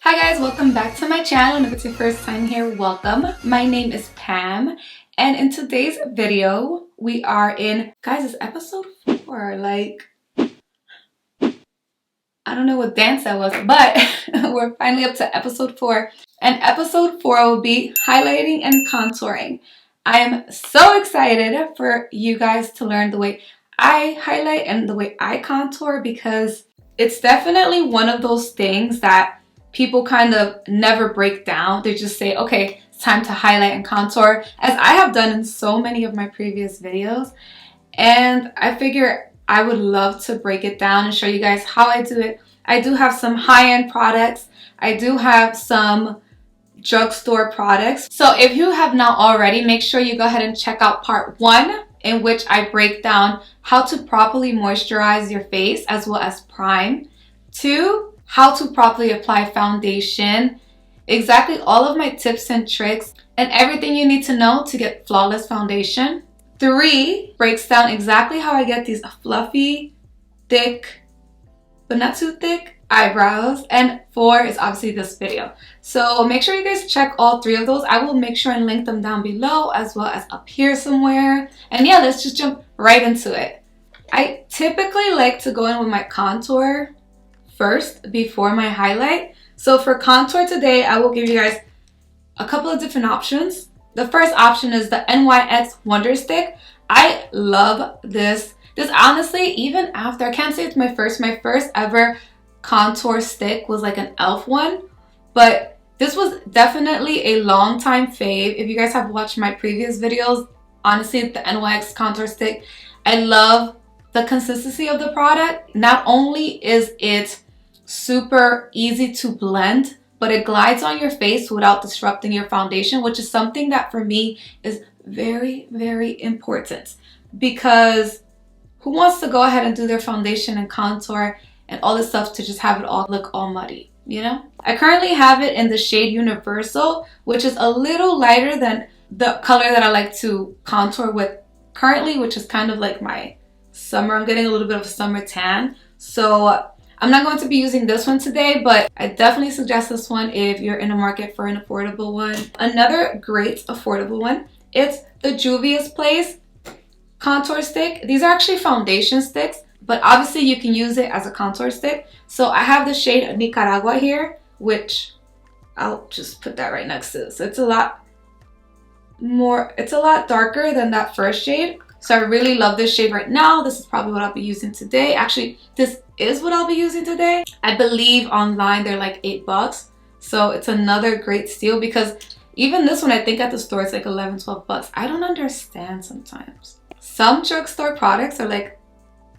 Hi guys, welcome back to my channel, and if it's your first time here, welcome. My name is Pam, and in today's video, we are in, guys, it's episode 4, like, I don't know what dance that was, but we're finally up to episode 4, and episode 4 will be highlighting and contouring. I am so excited for you guys to learn the way I highlight and the way I contour, because it's definitely one of those things that people kind of never break down. They just say, okay, it's time to highlight and contour, as I have done in so many of my previous videos. And I figure I would love to break it down and show you guys how I do it. I do have some high-end products. I do have some drugstore products. So if you have not already, make sure you go ahead and check out part 1, in which I break down how to properly moisturize your face as well as prime. 2, how to properly apply foundation, exactly all of my tips and tricks, and everything you need to know to get flawless foundation. 3, breaks down exactly how I get these fluffy, thick, but not too thick eyebrows. And 4 is obviously this video. So make sure you guys check all 3 of those. I will make sure and link them down below as well as up here somewhere. And yeah, let's just jump right into it. I typically like to go in with my contour first before my highlight. So for contour today, I will give you guys a couple of different options. The first option is the NYX Wonder Stick. I love this. This honestly, even after, I can't say it's my first ever contour stick was like an e.l.f. one, but this was definitely a long time fave. If you guys have watched my previous videos, honestly, the NYX contour stick, I love the consistency of the product. Not only is it super easy to blend, but it glides on your face without disrupting your foundation, which is something that for me is very, very important, because who wants to go ahead and do their foundation and contour and all this stuff to just have it all look all muddy, you know? I currently have it in the shade Universal, which is a little lighter than the color that I like to contour with currently, which is kind of like my summer. I'm getting a little bit of a summer tan. So I'm not going to be using this one today, but I definitely suggest this one if you're in the market for an affordable one. Another great affordable one, it's the Juvias Place contour stick. These are actually foundation sticks, but obviously you can use it as a contour stick. So I have the shade Nicaragua here, which I'll just put that right next to this. It's a lot darker than that first shade. So I really love this shade right now. This is probably what I'll be using today. Actually, this is what I'll be using today. I believe online they're like $8. So it's another great steal, because even this one, I think at the store it's like 11, 12 bucks. I don't understand sometimes. Some drugstore products are like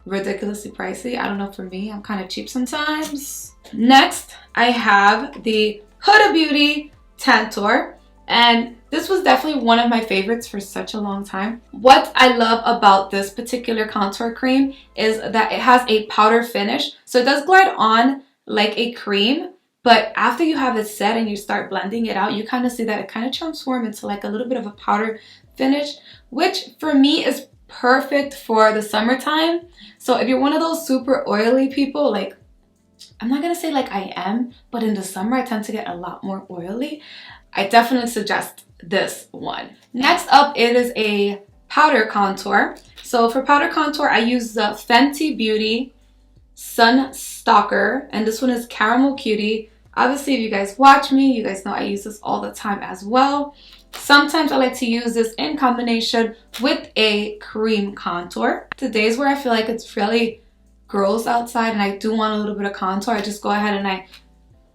ridiculously pricey. I don't know, for me, I'm kind of cheap sometimes. Next, I have the Huda Beauty Tantour, and this was definitely one of my favorites for such a long time. What I love about this particular contour cream is that it has a powder finish. So it does glide on like a cream, but after you have it set and you start blending it out, you kind of see that it kind of transforms into like a little bit of a powder finish, which for me is perfect for the summertime. So if you're one of those super oily people, like, I'm not gonna say like I am, but in the summer I tend to get a lot more oily, I definitely suggest this one. Next up, it is a powder contour. So for powder contour, I use the Fenty Beauty Sun Stalk'R, and this one is Caramel Cutie. Obviously, if you guys watch me, you guys know I use this all the time as well. Sometimes I like to use this in combination with a cream contour. The days where I feel like it's really gross outside and I do want a little bit of contour, I just go ahead and I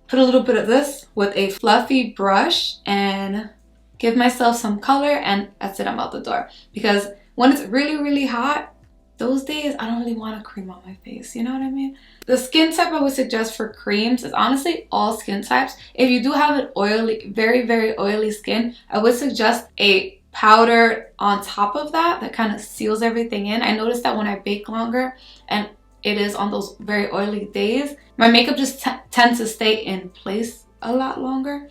put a little bit of this with a fluffy brush and give myself some color, and that's it, I'm out the door. Because when it's really, really hot, those days I don't really want a cream on my face, you know what I mean? The skin type I would suggest for creams is honestly all skin types. If you do have an oily, very, very oily skin, I would suggest a powder on top of that kind of seals everything in. I noticed that when I bake longer and it is on those very oily days, my makeup just tends to stay in place a lot longer.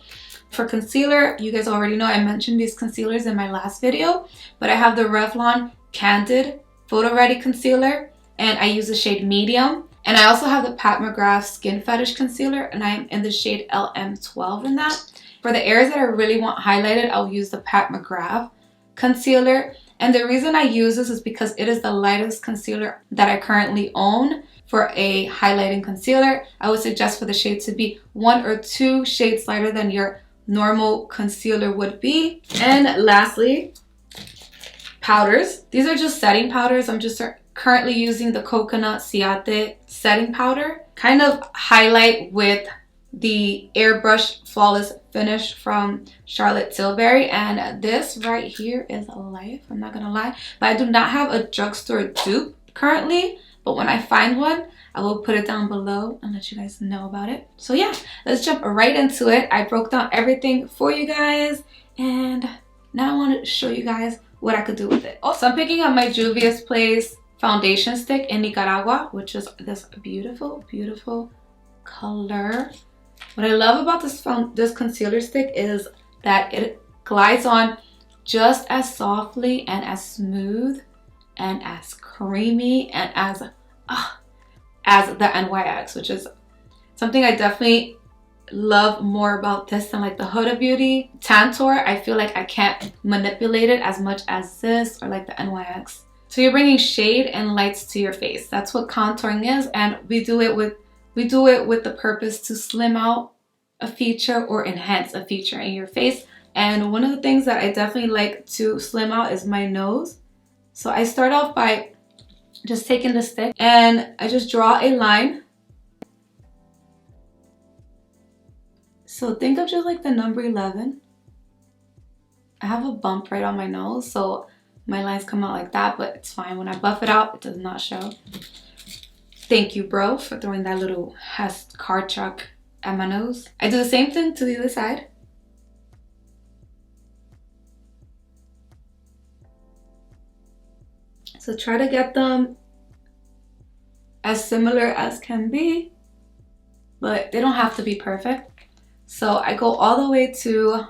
For concealer, you guys already know I mentioned these concealers in my last video, but I have the Revlon Candid Photo Ready Concealer, and I use the shade Medium. And I also have the Pat McGrath Skin Fetish Concealer, and I am in the shade LM12 in that. For the areas that I really want highlighted, I'll use the Pat McGrath concealer. And the reason I use this is because it is the lightest concealer that I currently own. For a highlighting concealer, I would suggest for the shade to be 1 or 2 shades lighter than your normal concealer would be. And lastly, powders. These are just setting powders. I'm just currently using the Coconut Ciate setting powder. Kind of highlight with the Airbrush Flawless Finish from Charlotte Tilbury. And this right here is a life, I'm not gonna lie. But I do not have a drugstore dupe currently. But when I find one, I will put it down below and let you guys know about it. So yeah, let's jump right into it. I broke down everything for you guys. And now I want to show you guys what I could do with it. Also, I'm picking up my Juvias Place foundation stick in Nicaragua, which is this beautiful, beautiful color. What I love about this concealer stick is that it glides on just as softly and as smooth and as creamy and as the NYX, which is something I definitely love more about this than like the Huda Beauty. Tantour, I feel like I can't manipulate it as much as this or like the NYX. So you're bringing shade and lights to your face. That's what contouring is, and we do it with the purpose to slim out a feature or enhance a feature in your face. And one of the things that I definitely like to slim out is my nose. So I start off by just taking the stick and I just draw a line. So think of just like the number 11. I have a bump right on my nose, so my lines come out like that, but it's fine. When I buff it out, it does not show. Thank you, bro, for throwing that little car truck at my nose. I do the same thing to the other side. So try to get them as similar as can be, but they don't have to be perfect. So I go all the way to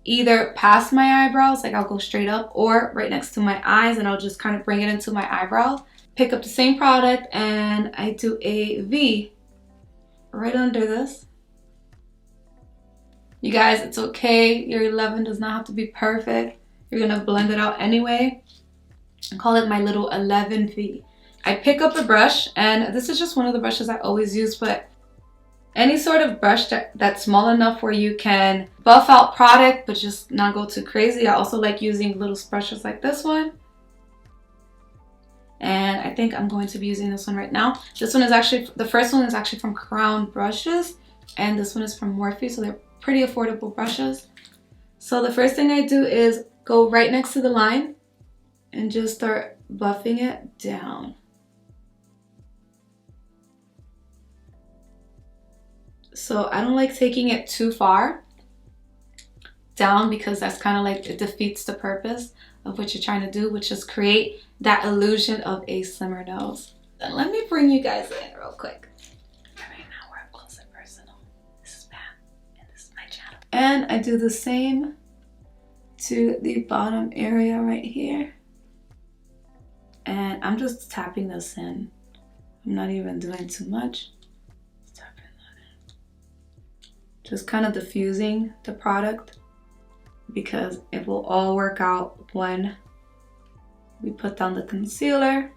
either past my eyebrows, like I'll go straight up, or right next to my eyes, and I'll just kind of bring it into my eyebrows. Pick up the same product and I do a V right under this. You guys, it's okay. Your 11 does not have to be perfect. You're gonna blend it out anyway. I call it my little 11V. I pick up a brush, and this is just one of the brushes I always use, but any sort of brush that's small enough where you can buff out product but just not go too crazy. I also like using little brushes like this one. And I think I'm going to be using this one right now. This one is actually, the first one is actually from Crown Brushes, and this one is from Morphe, so they're pretty affordable brushes. So the first thing I do is go right next to the line and just start buffing it down. So I don't like taking it too far down because that's kind of like, it defeats the purpose of what you're trying to do, which is create that illusion of a slimmer nose. Then let me bring you guys in real quick. Right now we're up close and personal. This is Pam, and this is my channel. And I do the same to the bottom area right here. And I'm just tapping this in. I'm not even doing too much. Just tapping that in. Just kind of diffusing the product because it will all work out when we put down the concealer.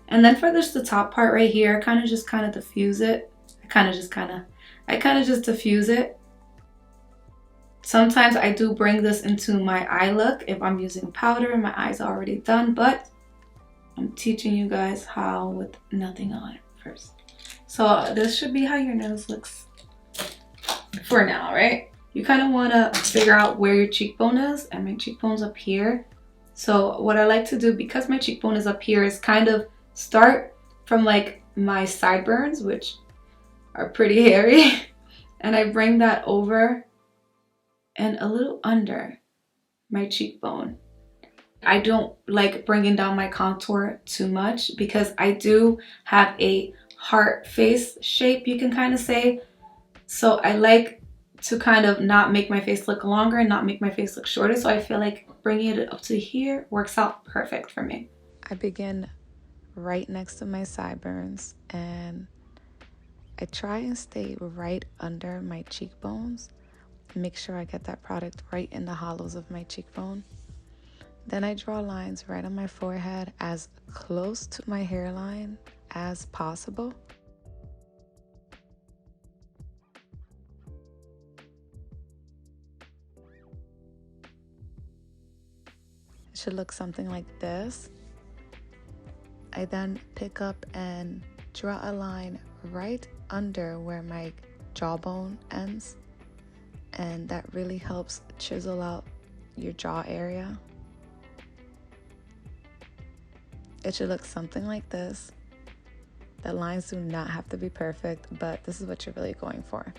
And then for this, the top part right here, kind of diffuse it. I kind of just diffuse it. Sometimes I do bring this into my eye look if I'm using powder and my eye's already done, but I'm teaching you guys how with nothing on first. So this should be how your nose looks for now, right? You kind of want to figure out where your cheekbone is, and my cheekbone's up here. So what I like to do, because my cheekbone is up here, is kind of start from like my sideburns, which are pretty hairy, and I bring that over and a little under my cheekbone. I don't like bringing down my contour too much because I do have a heart face shape, you can kind of say. So I like to kind of not make my face look longer and not make my face look shorter. So I feel like bringing it up to here works out perfect for me. I begin right next to my sideburns, and I try and stay right under my cheekbones. Make sure I get that product right in the hollows of my cheekbone. Then I draw lines right on my forehead as close to my hairline as possible. It should look something like this. I then pick up and draw a line right under where my jawbone ends, and that really helps chisel out your jaw area. It should look something like this. The lines do not have to be perfect, but this is what you're really going for.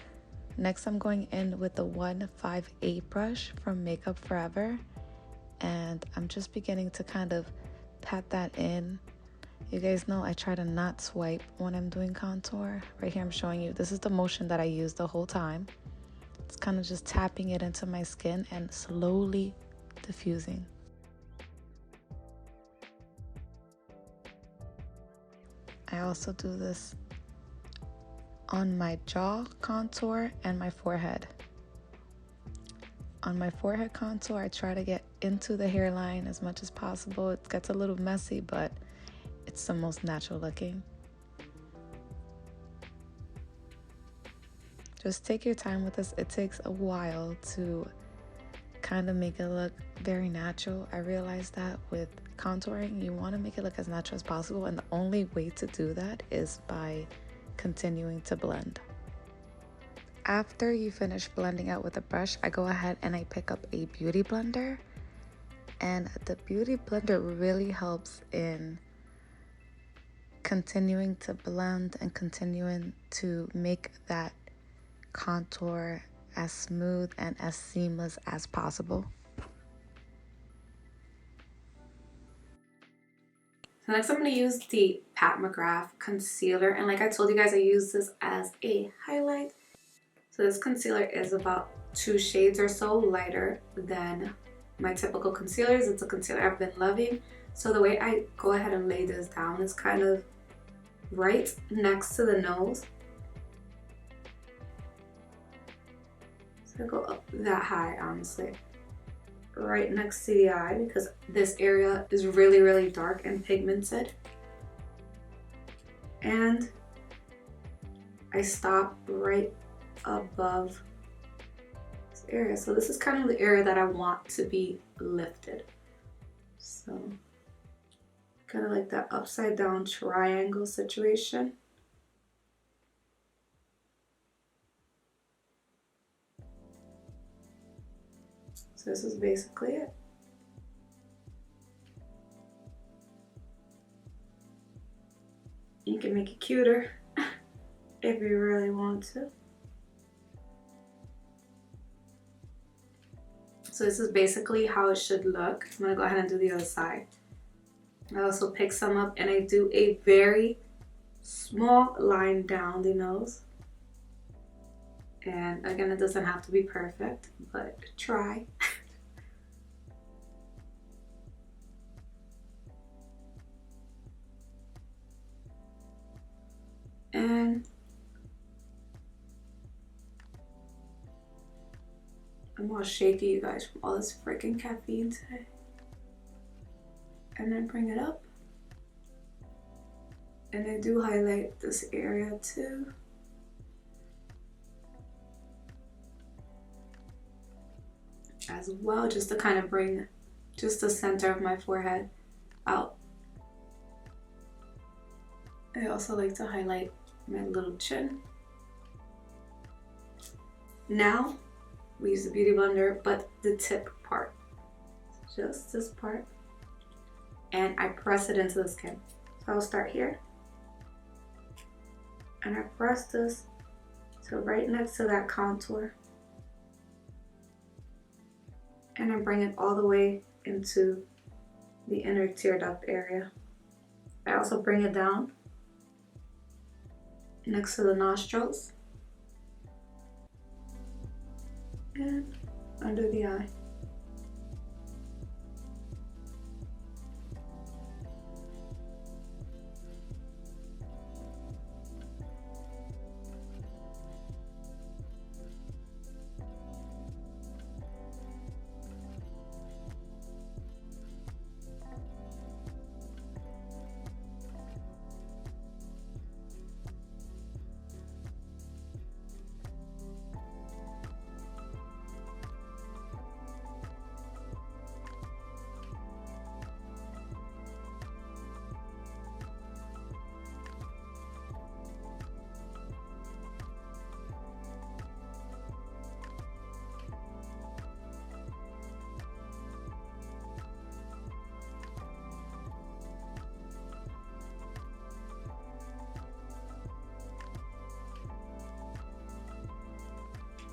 Next, I'm going in with the 158 brush from MakeupForever, and I'm just beginning to kind of pat that in. You guys know I try to not swipe when I'm doing contour. Right here I'm showing you, this is the motion that I use the whole time. It's kind of just tapping it into my skin and slowly diffusing. I also do this on my jaw contour and my forehead. On my forehead contour, I try to get into the hairline as much as possible. It gets a little messy, but it's the most natural looking. Just take your time with this. It takes a while to kind of make it look very natural. I realized that with contouring, you want to make it look as natural as possible, and the only way to do that is by continuing to blend. After you finish blending out with a brush, I go ahead and I pick up a beauty blender, and the beauty blender really helps in continuing to blend and continuing to make that contour as smooth and as seamless as possible. So next I'm going to use the McGrath concealer, and like I told you guys, I use this as a highlight. So this concealer is about 2 shades or so lighter than my typical concealers. It's a concealer I've been loving. So the way I go ahead and lay this down is kind of right next to the nose. So I go up that high, honestly. Right next to the eye, because this area is really, really dark and pigmented. And I stop right above this area. So this is kind of the area that I want to be lifted. So kind of like that upside down triangle situation. So this is basically it. You can make it cuter if you really want to. So this is basically how it should look. I'm gonna go ahead and do the other side. I also pick some up and I do a very small line down the nose. And again, it doesn't have to be perfect, but try. And I'm all shaky, you guys, from all this freaking caffeine today. And then bring it up. And I do highlight this area too. As well, just to kind of bring just the center of my forehead out. I also like to highlight my little chin. Now, we use the beauty blender, but the tip part. Just this part. And I press it into the skin. So I'll start here. And I press this to right next to that contour. And I bring it all the way into the inner tear duct area. I also bring it down next to the nostrils and under the eye.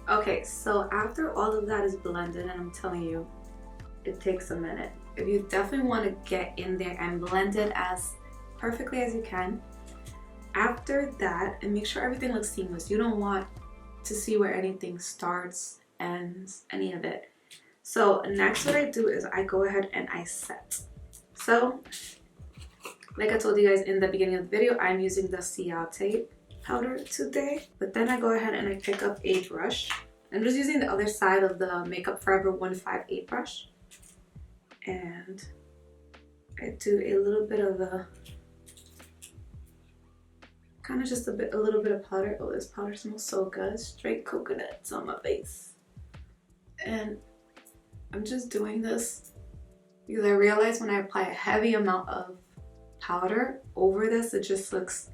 Okay, so after all of that is blended, and I'm telling you, it takes a minute. If you definitely want to get in there and blend it as perfectly as you can, after that, and make sure everything looks seamless. You don't want to see where anything starts, ends, any of it. So next what I do is I go ahead and I set. So like I told you guys in the beginning of the video, I'm using the Ciate powder today. But then I go ahead and I pick up a brush. I'm just using the other side of the MakeupForever 158 brush. And I do a little bit of a, kind of just a little bit of powder. Oh, this powder smells so good. Straight coconuts on my face. And I'm just doing this because I realize when I apply a heavy amount of powder over this, it just looks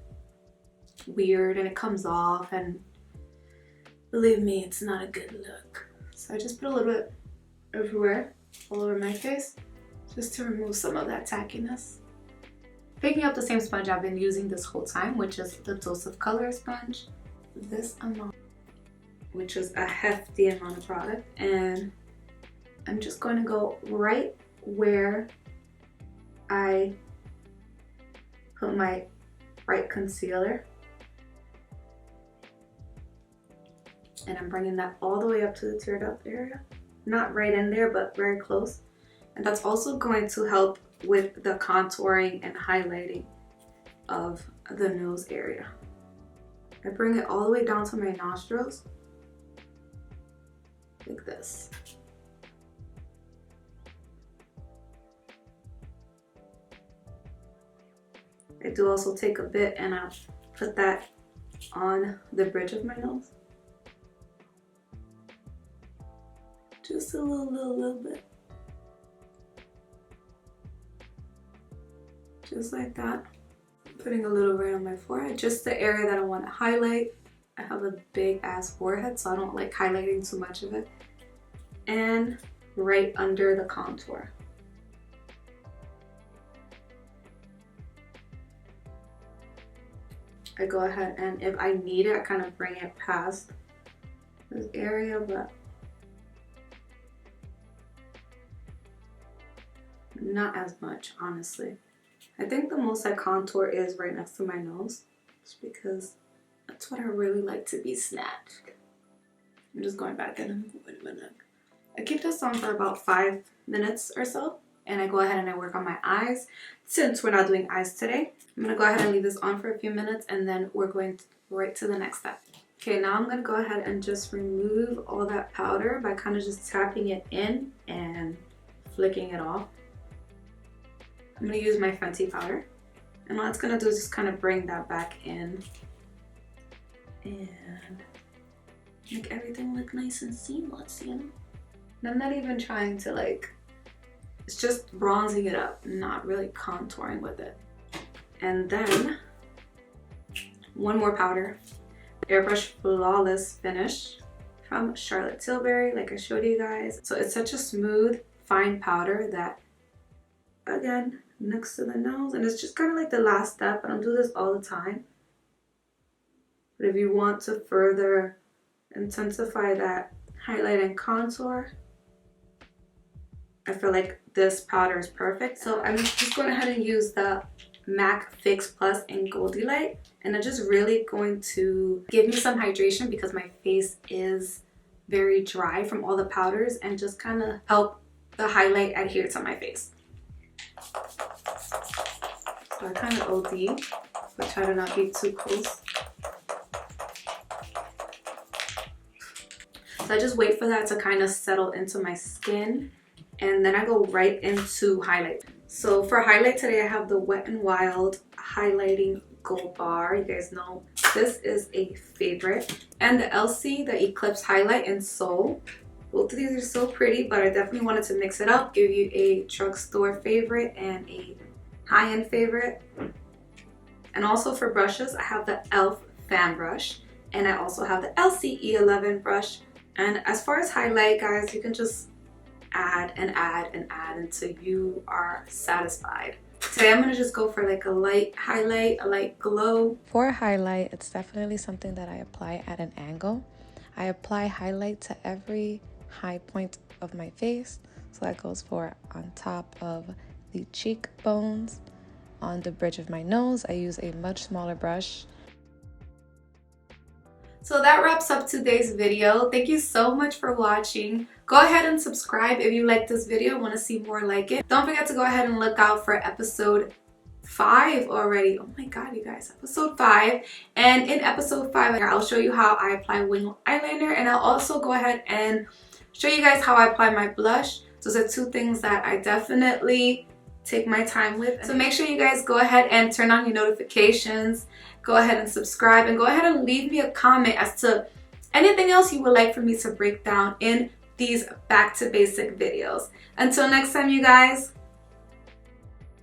weird and it comes off, and believe me, it's not a good look. So I just put a little bit everywhere, all over my face, just to remove some of that tackiness. Picking up the same sponge I've been using this whole time, which is the Dose of Color sponge. This amount, which is a hefty amount of product, and I'm just going to go right where I put my bright concealer, and I'm bringing that all the way up to the tear duct area. Not right in there, but very close. And that's also going to help with the contouring and highlighting of the nose area. I bring it all the way down to my nostrils, like this. I do also take a bit and I'll put that on the bridge of my nose. Just a little bit. Just like that. Putting a little right on my forehead, just the area that I want to highlight. I have a big ass forehead, so I don't like highlighting too much of it. And right under the contour. I go ahead and if I need it, I kind of bring it past this area, but not as much, honestly. I think the most I contour is right next to my nose, just because that's what I really like to be snatched. I'm just going back in. Wait a minute. I keep this on for about 5 minutes or so, and I go ahead and I work on my eyes. Since we're not doing eyes today, I'm gonna go ahead and leave this on for a few minutes, and then we're going right to the next step. Okay, now I'm gonna go ahead and just remove all that powder by kind of just tapping it in and flicking it off. I'm gonna use my Fenty powder, and all it's gonna do is just kind of bring that back in and make everything look nice and seamless, you know? And I'm not even trying to like, it's just bronzing it up, not really contouring with it. And then one more powder, Airbrush Flawless Finish from Charlotte Tilbury, like I showed you guys. So it's such a smooth, fine powder that, again, next to the nose, and it's just kind of like the last step. I don't do this all the time, but if you want to further intensify that highlight and contour, I feel like this powder is perfect. So I'm just going ahead and use the MAC Fix Plus in Goldie Light, and it's just really going to give me some hydration because my face is very dry from all the powders, and just kind of help the highlight adhere to my face. So I kind of OD, but try to not be too close. So I just wait for that to kind of settle into my skin, and then I go right into highlight. So for highlight today, I have the Wet n Wild Highlighting GoldBar. You guys know this is a favorite. And the Elcie, the Eclipse Highlight in Soul. Both of these are so pretty, but I definitely wanted to mix it up, give you a drugstore favorite and a high-end favorite. And also for brushes, I have the e.l.f. fan brush, and I also have the Elcie E11 brush. And as far as highlight, guys, you can just add and add and add until you are satisfied. Today I'm gonna just go for like a light highlight, a light glow. For a highlight, it's definitely something that I apply at an angle. I apply highlight to every high point of my face. So that goes for on top of the cheekbones, on the bridge of my nose. I use a much smaller brush. So that wraps up today's video. Thank you so much for watching. Go ahead and subscribe if you like this video and want to see more like it. Don't forget to go ahead and look out for episode 5 already. Oh my god, you guys, episode 5. And in episode 5 I'll show you how I apply wing eyeliner, and I'll also go ahead and show you guys how I apply my blush. Those are two things that I definitely take my time with. So make sure you guys go ahead and turn on your notifications, go ahead and subscribe, and go ahead and leave me a comment as to anything else you would like for me to break down in these back to basic videos. Until next time, you guys,